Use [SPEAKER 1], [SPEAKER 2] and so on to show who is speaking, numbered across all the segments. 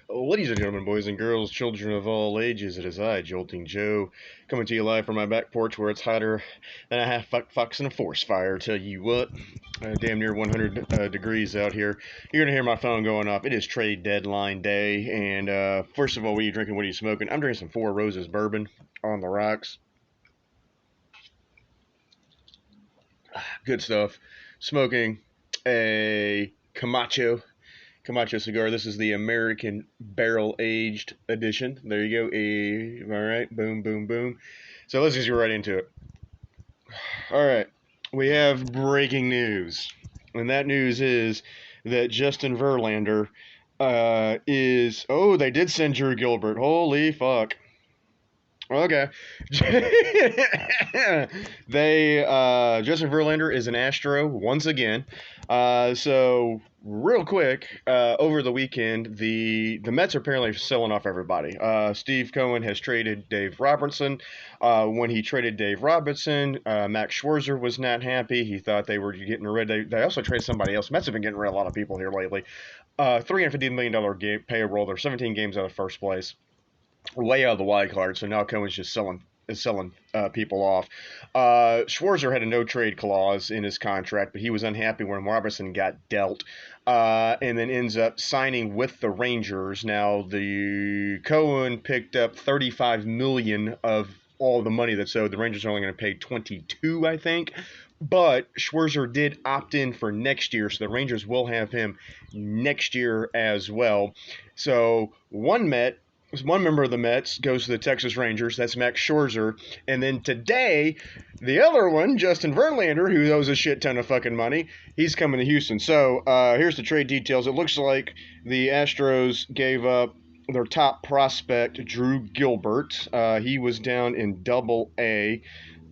[SPEAKER 1] Ladies and gentlemen, boys and girls, children of all ages, it is I, Jolting Joe, coming to you live from my back porch where it's hotter than a half fox in a forest fire. Tell you what, damn near 100 degrees out here. You're gonna hear my phone going off. It is trade deadline day, and first of all, what are you drinking? What are you smoking? I'm drinking some Four Roses bourbon on the rocks. Good stuff. Smoking a Camacho cigar. This is the American Barrel Aged Edition. There you go. All right. Boom, boom, boom. So let's just get right into it. All right. We have breaking news. And that news is that Justin Verlander is. Oh, they did send Drew Gilbert. Holy fuck. Okay. They Justin Verlander is an Astro once again. So real quick, over the weekend, the Mets are apparently selling off everybody. Steve Cohen has traded Dave Robertson. When he traded Dave Robertson, Max Scherzer was not happy. He thought they were getting rid. They also traded somebody else. Mets have been getting rid of a lot of people here lately. $350 million payroll. They're 17 games out of first place, way out of the wild card. So now Cohen's just selling people off. Schwarzer had a no trade clause in his contract, but he was unhappy when Robertson got dealt, and then ends up signing with the Rangers. Now the Cohen picked up 35 million of all the money that's owed. The Rangers are only going to pay 22, I think. But Schwarzer did opt in for next year, so the Rangers will have him next year as well. So one member of the Mets goes to the Texas Rangers. That's Max Scherzer. And then today, the other one, Justin Verlander, who owes a shit ton of fucking money, he's coming to Houston. So here's the trade details. It looks like the Astros gave up their top prospect, Drew Gilbert. He was down in Double A.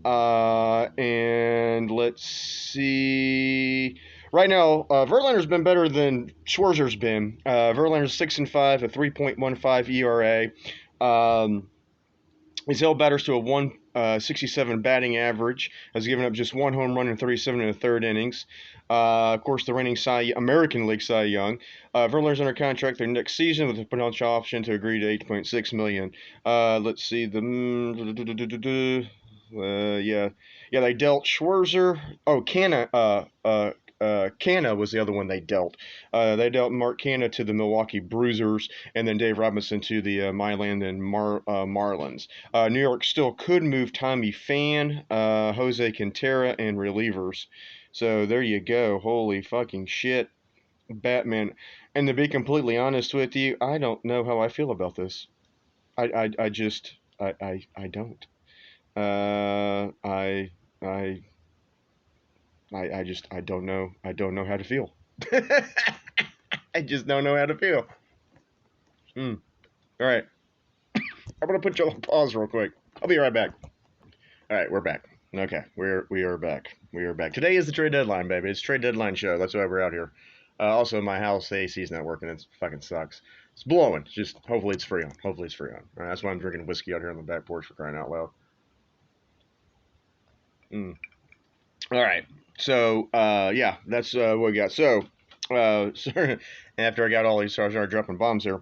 [SPEAKER 1] And let's see. Right now, Verlander's been better than Schwarzer's been. Verlander's 6-5, a 3.15 ERA. He's held batters to a 167 batting average. Has given up just one home run in 37 and a third innings. Of course, the reigning American League Cy Young. Verlander's under contract their next season with a potential option to agree to $8.6 million. Let's see yeah, they dealt Schwarzer. Oh, Canna was the other one they dealt. They dealt Mark Canna to the Milwaukee Bruisers, and then Dave Robinson to the Milan and Marlins. New York still could move Tommy Pham, Jose Quintera, and relievers. So there you go. Holy fucking shit, Batman. And to be completely honest with you, I don't know how I feel about this. I just I don't. I I don't know. I don't know how to feel. I just don't know how to feel. Hmm. All right. I'm gonna put you on pause real quick. I'll be right back. All right, we're back. Okay, we are back. We are back. Today is the trade deadline, baby. It's trade deadline show. That's why we're out here. Also, in my house, the AC's not working. It fucking sucks. It's blowing. Just hopefully it's free on. Hopefully it's free on. All right, that's why I'm drinking whiskey out here on the back porch for crying out loud. Mm. All right. So, yeah, that's what we got. So, after I got all these, so I started dropping bombs here.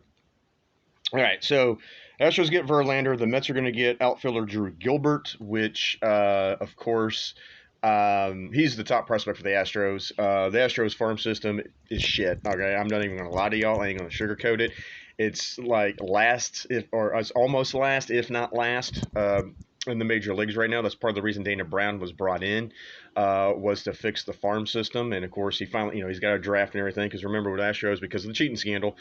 [SPEAKER 1] All right. So, Astros get Verlander. The Mets are going to get outfielder Drew Gilbert, which, of course, he's the top prospect for the Astros. The Astros farm system is shit. Okay. I'm not even going to lie to y'all. I ain't going to sugarcoat it. It's like it's almost last, if not last. In the major leagues right now. That's part of the reason Dana Brown was brought in, was to fix the farm system. And of course, he finally, he's got a draft and everything. Because remember, with Astros, because of the cheating scandal,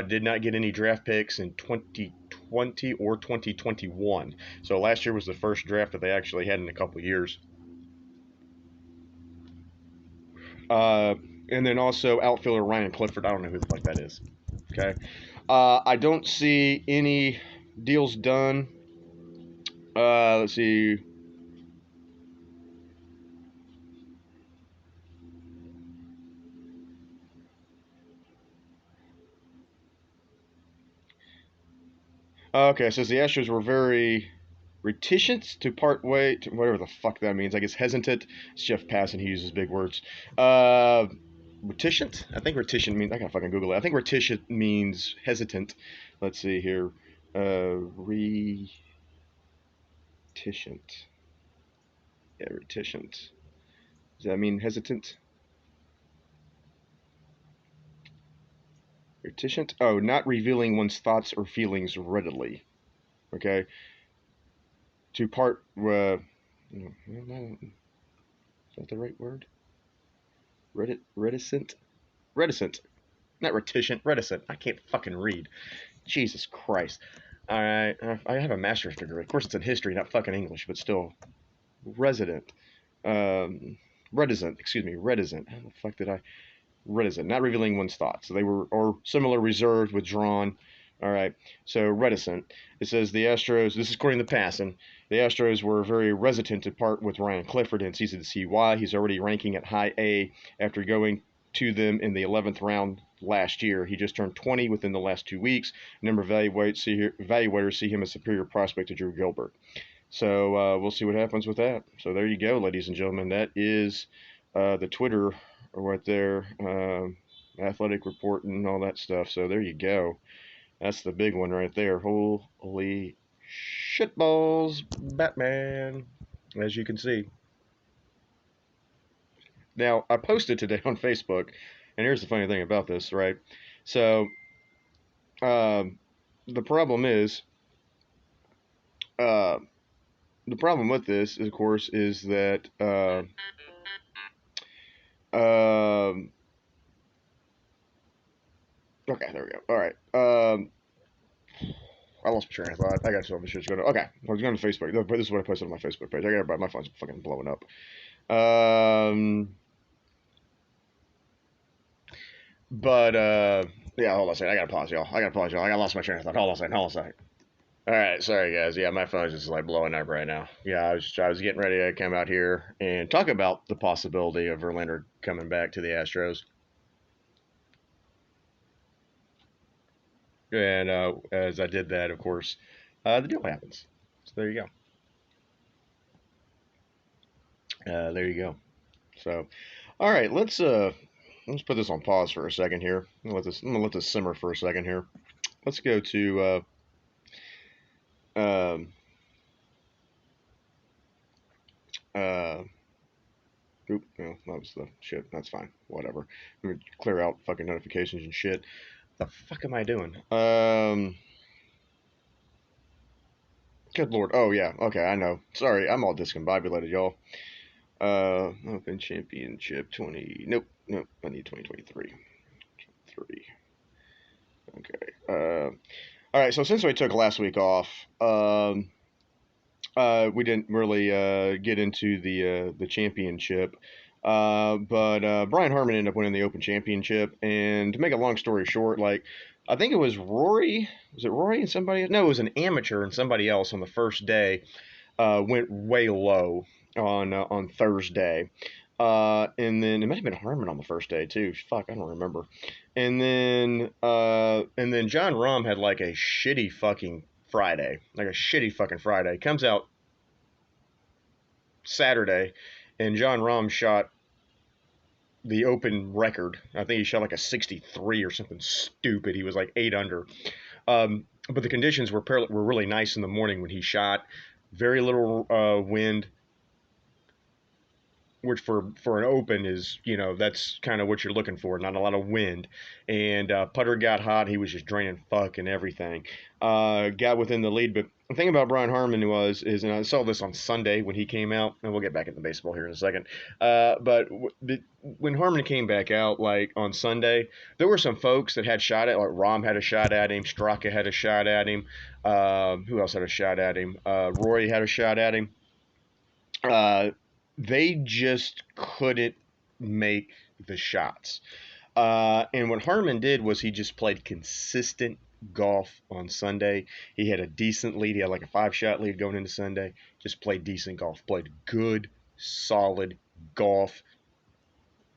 [SPEAKER 1] did not get any draft picks in 2020 or 2021. So last year was the first draft that they actually had in a couple of years. Uh, and then also outfielder Ryan Clifford. I don't know who the fuck that is. Okay. I don't see any deals done. Let's see. Okay, it says the Astros were very reticent to part way, to whatever the fuck that means. I guess hesitant. It's Jeff Passan. He uses big words. Uh, reticent. I think reticent means, I gotta fucking Google it. I think reticent means hesitant. Let's see here. Reticent. Yeah, reticent. Does that mean hesitant? Reticent? Oh, not revealing one's thoughts or feelings readily. Okay. To part. Is that the right word? Reticent? Reticent. Not reticent. Reticent. I can't fucking read. Jesus Christ. All right. I have a master's degree. Of course, it's in history, not fucking English, but still. Resident. Um, reticent. Excuse me. Reticent. How the fuck did I? Reticent, not revealing one's thoughts. So they were, or similar, reserved, withdrawn. All right. So reticent. It says the Astros. This is according to Passan. The Astros were very hesitant to part with Ryan Clifford, and it's easy to see why. He's already ranking at high A after going to them in the 11th round last year. He just turned 20 within the last 2 weeks. A number of evaluators see him as a superior prospect to Drew Gilbert. So we'll see what happens with that. So there you go, ladies and gentlemen. That is the Twitter right there, athletic report and all that stuff. So there you go. That's the big one right there. Holy shitballs, Batman, as you can see. Now, I posted today on Facebook, and here's the funny thing about this, right? So um, the problem is, uh, the problem with this, of course, is that um, okay, there we go. All right. I lost my train of thought. I got so much shit going on. Okay, I was going to Facebook. This is what I posted on my Facebook page. I got my phone's fucking blowing up. But yeah, hold on a second. I gotta pause, y'all. I lost my train of thought. Hold on a second. All right, sorry guys. Yeah, my phone's just like blowing up right now. Yeah, I was getting ready to come out here and talk about the possibility of Verlander coming back to the Astros. And as I did that, of course, the deal happens. So there you go. There you go. So, all right, let's put this on pause for a second here. I'm gonna let this simmer for a second here. Let's go to um, uh, oop, no, that was the shit. That's fine. Whatever. Let me clear out fucking notifications and shit. The fuck am I doing? Good lord. Oh yeah. Okay, I know. Sorry, I'm all discombobulated, y'all. Open Championship 20. Nope, nope. I need 2023. 3. Okay. All right. So since we took last week off, we didn't really get into the championship. But Brian Harmon ended up winning the Open Championship. And to make a long story short, like I think it was Rory. Was it Rory and somebody? No, it was an amateur and somebody else on the first day went way low on Thursday. And then it might have been Harmon on the first day too. Fuck, I don't remember. And then John Rahm had like a shitty fucking Friday, like a shitty fucking Friday. Comes out Saturday, and John Rahm shot the Open record. I think he shot like a 63 or something stupid. He was like 8 under. But the conditions were really nice in the morning when he shot. Very little wind, which for an open is, that's kind of what you're looking for. Not a lot of wind, and putter got hot. He was just draining fucking everything. Got within the lead, but the thing about Brian Harmon and I saw this on Sunday when he came out, and we'll get back into baseball here in a second. But when Harmon came back out, like on Sunday, there were some folks that had shot at, like Rahm had a shot at him, Straka had a shot at him. Who else had a shot at him? Rory had a shot at him. They just couldn't make the shots. And what Harmon did was he just played consistent golf on Sunday. He had a decent lead. He had like a 5-shot lead going into Sunday. Just played decent golf. Played good, solid golf.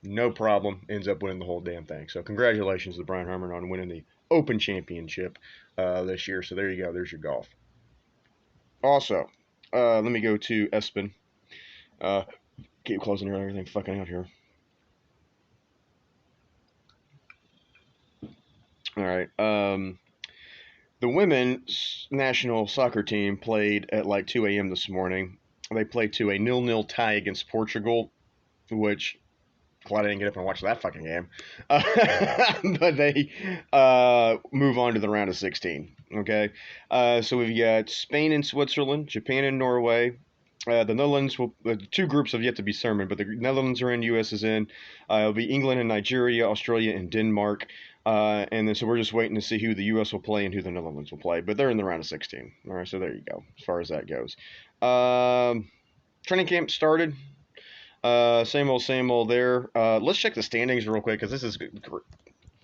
[SPEAKER 1] No problem. Ends up winning the whole damn thing. So congratulations to Brian Harmon on winning the Open Championship this year. So there you go. There's your golf. Also, let me go to Espen. Keep closing here, everything fucking out here. All right. The women's national soccer team played at like 2 a.m. this morning. They played to a 0-0 tie against Portugal, which glad I didn't get up and watch that fucking game. But they move on to the round of 16. Okay, so we've got Spain and Switzerland, Japan and Norway. The Netherlands will. The two groups have yet to be determined, but the Netherlands are in, U.S. is in. It'll be England and Nigeria, Australia and Denmark, and then so we're just waiting to see who the U.S. will play and who the Netherlands will play. But they're in the round of 16. All right, so there you go. As far as that goes, training camp started. Same old there. Let's check the standings real quick because this is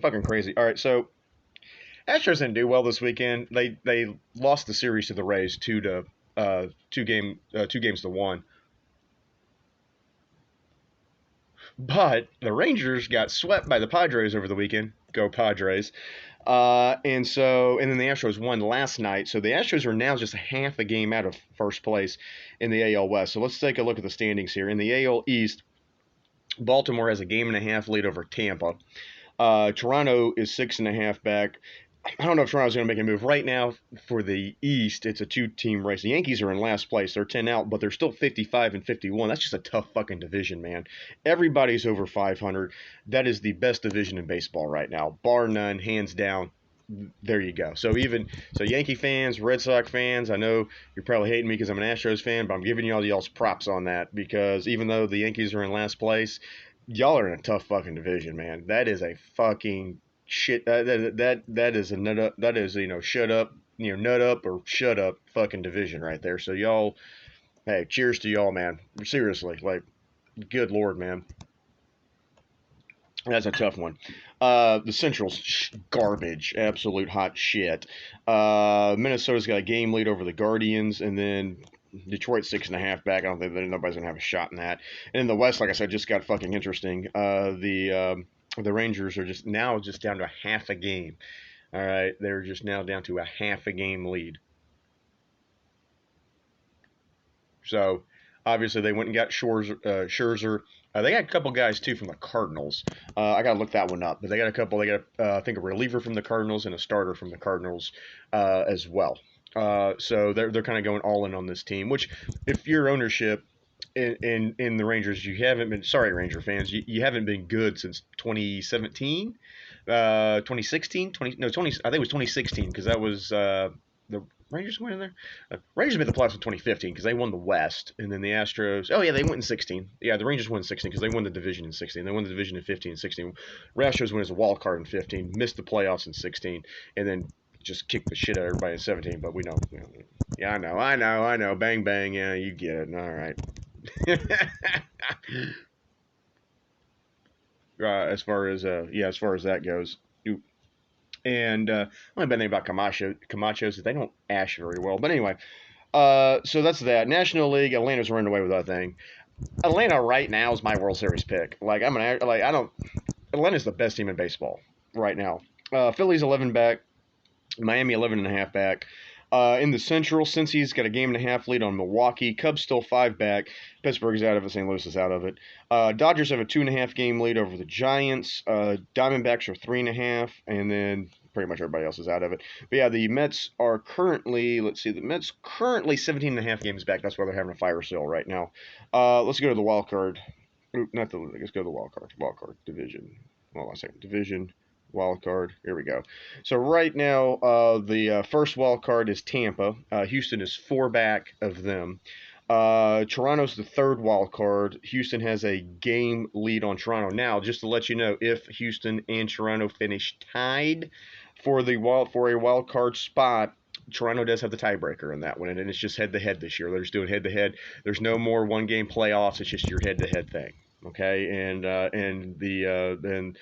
[SPEAKER 1] fucking crazy. All right, so Astros didn't do well this weekend. They lost the series to the Rays 2 games to 1. But the Rangers got swept by the Padres over the weekend. Go Padres. And then the Astros won last night. So the Astros are now just a half a game out of first place in the AL West. So let's take a look at the standings here. In the AL East, Baltimore has a game and a half lead over Tampa. Toronto is 6.5 back. I don't know if Toronto's going to make a move. Right now, for the East, it's a 2-team race. The Yankees are in last place. They're 10 out, but they're still 55 and 51. That's just a tough fucking division, man. Everybody's over 500. That is the best division in baseball right now, bar none, hands down. There you go. So Yankee fans, Red Sox fans, I know you're probably hating me because I'm an Astros fan, but I'm giving y'all's props on that because even though the Yankees are in last place, y'all are in a tough fucking division, man. That is a fucking shit. That is a nut up. That is shut up. Nut up or shut up fucking division right there. So y'all, hey, cheers to y'all, man. Seriously, like, good lord, man. That's a tough one. The Central's garbage, absolute hot shit. Minnesota's got a game lead over the Guardians, and then Detroit 6.5 back. I don't think that nobody's gonna have a shot in that. And in the West, like I said, just got fucking interesting. The Rangers are just down to a half a game. All right, they're just now down to a half a game lead. So obviously they went and got Scherzer. They got a couple guys too from the Cardinals. I gotta look that one up, but they got a couple. They got I think a reliever from the Cardinals and a starter from the Cardinals as well. So they're kind of going all in on this team. Which, if your ownership in the Rangers, you haven't been Ranger fans, you haven't been good since 2017, 2016, 20 no 20. I think it was 2016 because that was the Rangers went in there. Rangers made the playoffs in 2015 because they won the West, and then the Astros. Oh yeah, they went in 16. Yeah, the Rangers won in 16 because they won the division in 16. They won the division in 15 and 16. Astros went as a wild card in 15, missed the playoffs in 16, and then just kicked the shit out of everybody in 17. But we know. Yeah, I know. Bang bang. Yeah, you get it. All right. As far as that goes. And only bad thing about Camacho is they don't ash very well. But anyway, so that's that. National League, Atlanta's running away with that thing. Atlanta right now is my World Series pick. Atlanta's the best team in baseball right now. Philly's 11 back, Miami 11.5 back. In the Central, Cincy's got a game and a half lead on Milwaukee. Cubs still 5 back. Pittsburgh's out of it. St. Louis is out of it. Dodgers have a 2.5 game lead over the Giants. Diamondbacks are 3.5, and then pretty much everybody else is out of it. But yeah, the Mets are currently, the Mets currently 17.5 games back. That's why they're having a fire sale right now. Let's go to the wild card. Let's go to the wild card. Division. Hold on a second. Division. Wild card. Here we go. So right now, the first wild card is Tampa. Houston is 4 back of them. Toronto's the third wild card. Houston has a game lead on Toronto. Now, just to let you know, if Houston and Toronto finish tied for a wild card spot, Toronto does have the tiebreaker in that one, and it's just head-to-head this year. They're just doing head-to-head. There's no more one-game playoffs. It's just your head-to-head thing. Okay, and the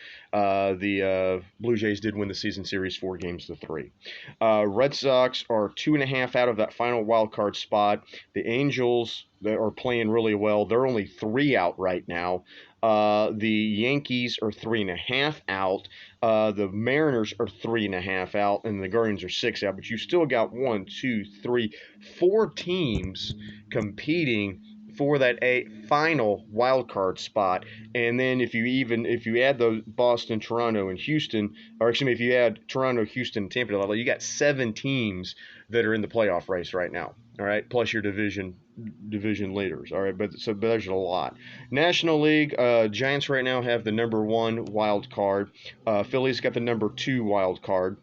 [SPEAKER 1] Blue Jays did win the season series 4-3. Red Sox are 2.5 out of that final wild card spot. The Angels, that are playing really well, they're only 3 out right now. The Yankees are 3.5 out. The Mariners are 3.5 out, and the Guardians are 6 out. But you still got 4 teams competing for that final wild card spot. And then if you add the Boston, Toronto, and Houston, or excuse me, if you add Toronto, Houston, Tampa level, you got 7 teams that are in the playoff race right now. All right, plus your division leaders. All right, but there's a lot. National League, Giants right now have the #1 wild card. Phillies got the #2 wild card.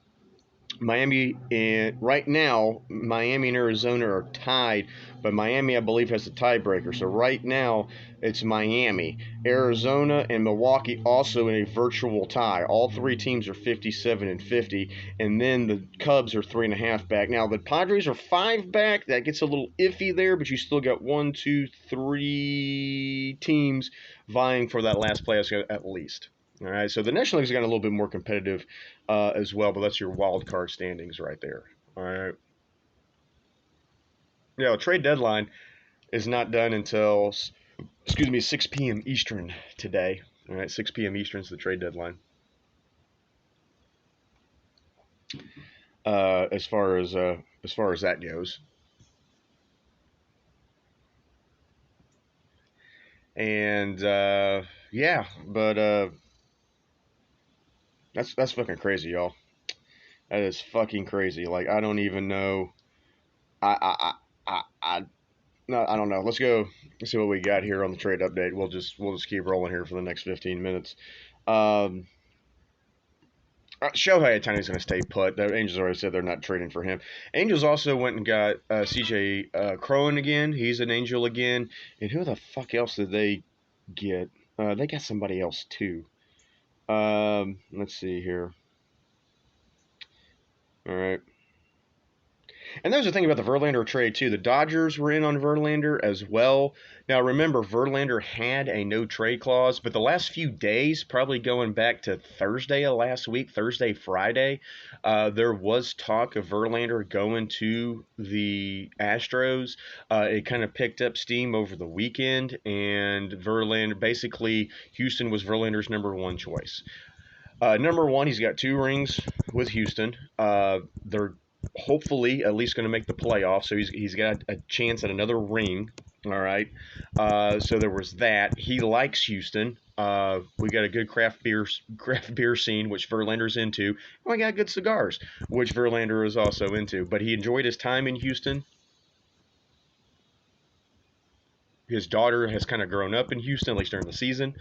[SPEAKER 1] Miami and right now, Miami and Arizona are tied, but Miami, I believe, has the tiebreaker. So right now, it's Miami, Arizona, and Milwaukee also in a virtual tie. All 3 teams are 57 and 50, and then the Cubs are 3.5 back. Now the Padres are 5 back. That gets a little iffy there, but you still got 1, 2, 3 teams vying for that last place at least. All right, so the National League's got a little bit more competitive as well, but that's your wild card standings right there. All right. Yeah, the trade deadline is not done until 6 p.m. Eastern today. All right, 6 p.m. Eastern is the trade deadline. As far as that goes. And yeah, but that's fucking crazy, y'all. That is fucking crazy. Like I don't even know. I no, I don't know. Let's go. Let's see what we got here on the trade update. We'll just keep rolling here for the next 15 minutes. Um, Shohei Ohtani's going to stay put. The Angels already said they're not trading for him. Angels also went and got CJ Cron again. He's an Angel again. And who the fuck else did they get? They got somebody else too. Let's see here. All right. And there's the thing about the Verlander trade too. The Dodgers were in on Verlander as well. Now remember, Verlander had a no trade clause, but the last few days, probably going back to Thursday of last week, Thursday, Friday, there was talk of Verlander going to the Astros. It kind of picked up steam over the weekend, and Verlander basically Houston was Verlander's #1 choice. #1, he's got 2 rings with Houston. They're hopefully at least going to make the playoffs, so he's got a chance at another ring. All right. So there was that. He likes Houston. We got a good craft beer scene, which Verlander's into. And we got good cigars, which Verlander is also into. But he enjoyed his time in Houston. His daughter has kind of grown up in Houston, at least during the season.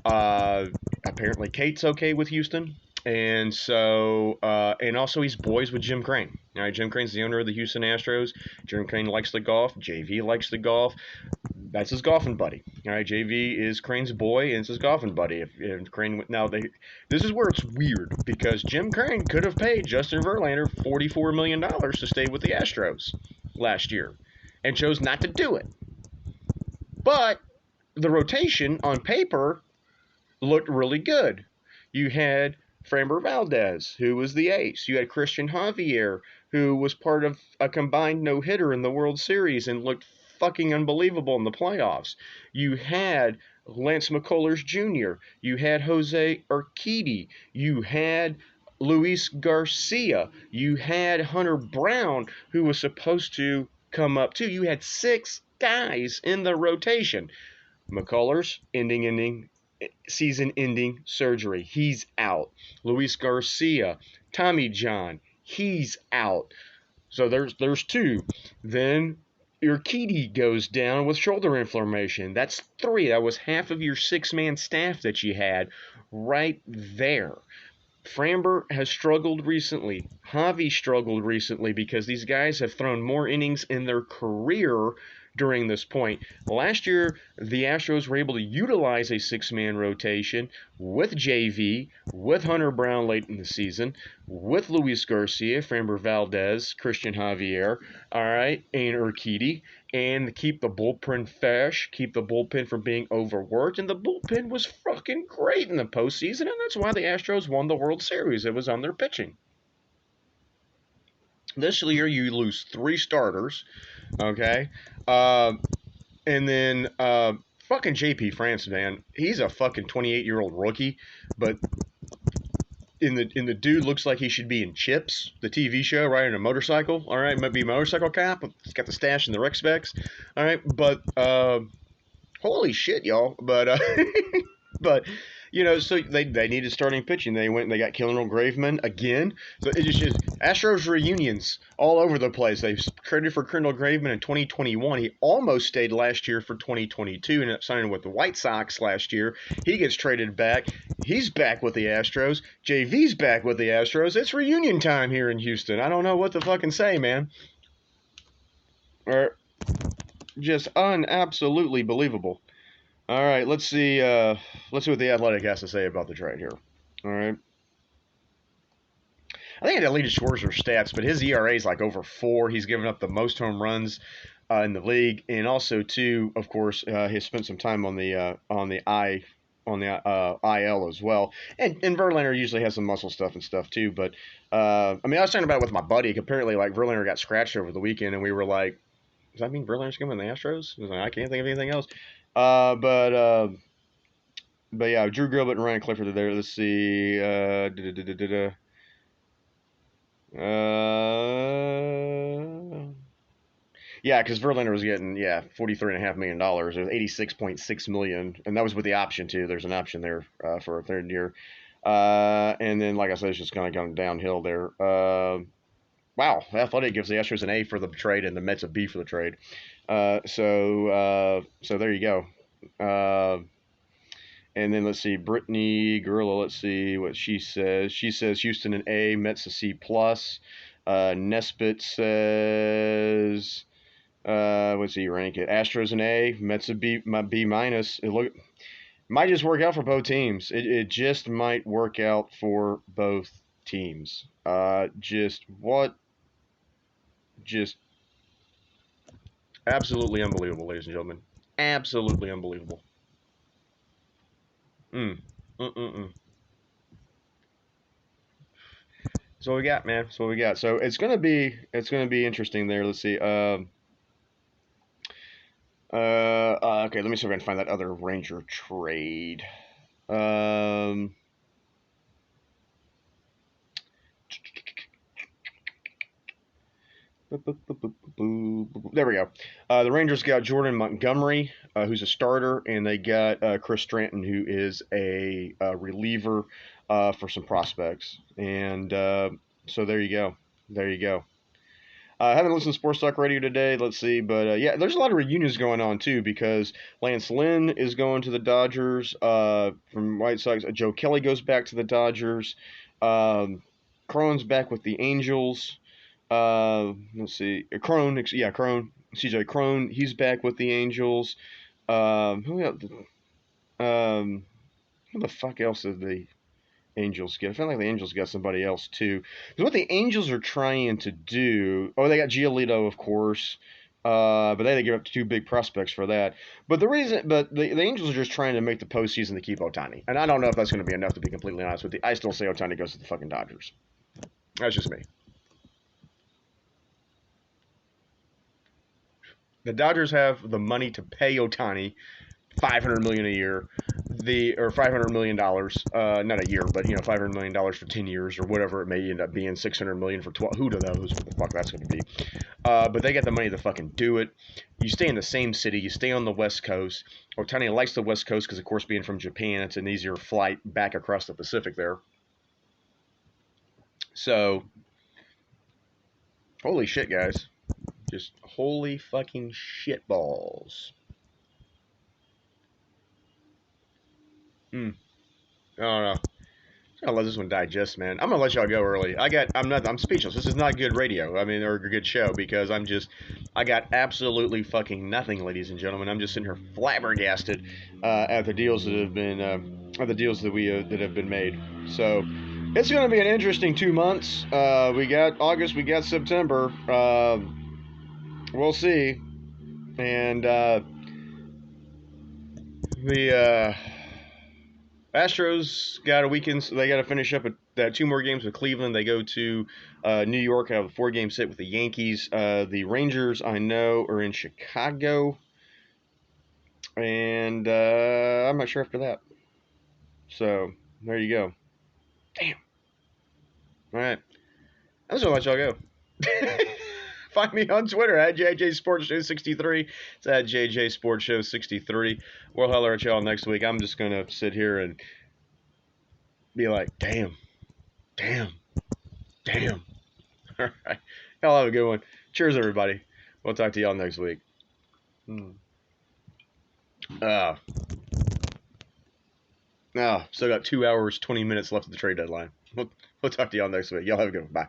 [SPEAKER 1] Apparently, Kate's okay with Houston. And so, and also he's boys with Jim Crane. All right, Jim Crane's the owner of the Houston Astros. Jim Crane likes the golf. JV likes the golf. That's his golfing buddy. All right, JV is Crane's boy and it's his golfing buddy. If Crane this is where it's weird because Jim Crane could have paid Justin Verlander $44 million to stay with the Astros last year, and chose not to do it. But the rotation on paper looked really good. You had Framber Valdez, who was the ace. You had Christian Javier, who was part of a combined no-hitter in the World Series and looked fucking unbelievable in the playoffs. You had Lance McCullers Jr. You had Jose Urquidy. You had Luis Garcia. You had Hunter Brown, who was supposed to come up too. You had 6 guys in the rotation. McCullers, season-ending surgery. He's out. Luis Garcia, Tommy John, he's out. So there's 2. Then Urquidy goes down with shoulder inflammation. That's 3. That was half of your 6-man staff that you had right there. Framber has struggled recently. Javi struggled recently because these guys have thrown more innings in their career during this point. Last year, the Astros were able to utilize a 6-man rotation with JV, with Hunter Brown late in the season, with Luis Garcia, Framber Valdez, Christian Javier, all right, and Urquidy, and keep the bullpen fresh, keep the bullpen from being overworked, and the bullpen was fucking great in the postseason, and that's why the Astros won the World Series. It was on their pitching. This year, you lose 3 starters, okay? And then fucking JP France, man. He's a fucking 28-year-old rookie, but the dude looks like he should be in Chips, the TV show, riding a motorcycle. All right, might be a motorcycle cap. It's got the stash and the rec specs. All right, but holy shit, y'all. But but so they needed starting pitching. They went and they got Kendall Graveman again. So it's just Astros reunions all over the place. They traded for Kendall Graveman in 2021. He almost stayed last year for 2022. Ended up signing with the White Sox last year. He gets traded back. He's back with the Astros. JV's back with the Astros. It's reunion time here in Houston. I don't know what to fucking say, man. Or just absolutely believable. All right, let's see. Let's see what the Athletic has to say about the trade here. All right. I think I deleted Schwarzer's stats, but his ERA is like over 4. He's given up the most home runs in the league, and also too, of course, he's spent some time on the IL as well. And Verlander usually has some muscle stuff and stuff too. But I mean, I was talking about it with my buddy. Apparently, like Verlander got scratched over the weekend, and we were like, "Does that mean Verlander's coming to the Astros?" I was like, "I can't think of anything else." But yeah, Drew Gilbert and Ryan Clifford are there. Let's see. Yeah, because Verlander was getting $43.5 million. It was $86.6 million, and that was with the option too. There's an option there for a third year, and then like I said, it's just kind of gone downhill there. Wow, Athletic gives the Astros an A for the trade and the Mets a B for the trade. So there you go. And then let's see, Brittany Gorilla. Let's see what she says. She says Houston an A, Mets a C plus. Nesbitt says, what's he rank it? Astros an A, Mets a B, my B minus. It might just work out for both teams. It just might work out for both teams. Just absolutely unbelievable, ladies and gentlemen. Absolutely unbelievable. Mm. Mm-mm-mm. So we got, man. So we got. So it's gonna be interesting there. Let's see. Okay. Let me see if I can find that other Ranger trade. Um. There we go. The Rangers got Jordan Montgomery, who's a starter, and they got Chris Stratton, who is a reliever for some prospects. And so there you go. There you go. I haven't listened to Sports Talk Radio today. Let's see, but yeah, there's a lot of reunions going on too because Lance Lynn is going to the Dodgers from White Sox. Joe Kelly goes back to the Dodgers. Cron's back with the Angels. Let's see, Crone. Yeah, Crone. CJ Crone. He's back with the Angels. Who else? Who the fuck else is the Angels get? I feel like the Angels got somebody else too. Because what the Angels are trying to do, they got Giolito, of course, but they had to give up 2 big prospects for that. But the Angels are just trying to make the postseason to keep Ohtani, and I don't know if that's going to be enough to be completely honest with you. I still say Ohtani goes to the fucking Dodgers. That's just me. The Dodgers have the money to pay Ohtani $500 million a year, or $500 million, not a year, but $500 million for 10 years or whatever it may end up being, $600 million for 12. Who knows what the fuck that's going to be? But they got the money to fucking do it. You stay in the same city. You stay on the West Coast. Ohtani likes the West Coast because, of course, being from Japan, it's an easier flight back across the Pacific there. So, holy shit, guys. Just holy fucking shit balls. I don't know. I'll let this one digest, man. I'm gonna let y'all go early. I'm speechless. This is not good radio. I mean, or a good show because I got absolutely fucking nothing, ladies and gentlemen. I'm just sitting here flabbergasted at the deals that have been, that have been made. So it's gonna be an interesting 2 months. We got August, we got September. We'll see, and the Astros got a weekend. So they got to finish up that 2 more games with Cleveland. They go to New York, have a 4-game set with the Yankees. The Rangers, I know, are in Chicago, and I'm not sure after that. So there you go. Damn. All right. I'm just going to let y'all go. Find me on Twitter at JJSportsShow63. It's at JJSportsShow63. We'll holler at y'all next week. I'm just going to sit here and be like, damn, damn, damn. All right. Y'all have a good one. Cheers, everybody. We'll talk to y'all next week. Still got 2 hours, 20 minutes left of the trade deadline. We'll talk to y'all next week. Y'all have a good one. Bye.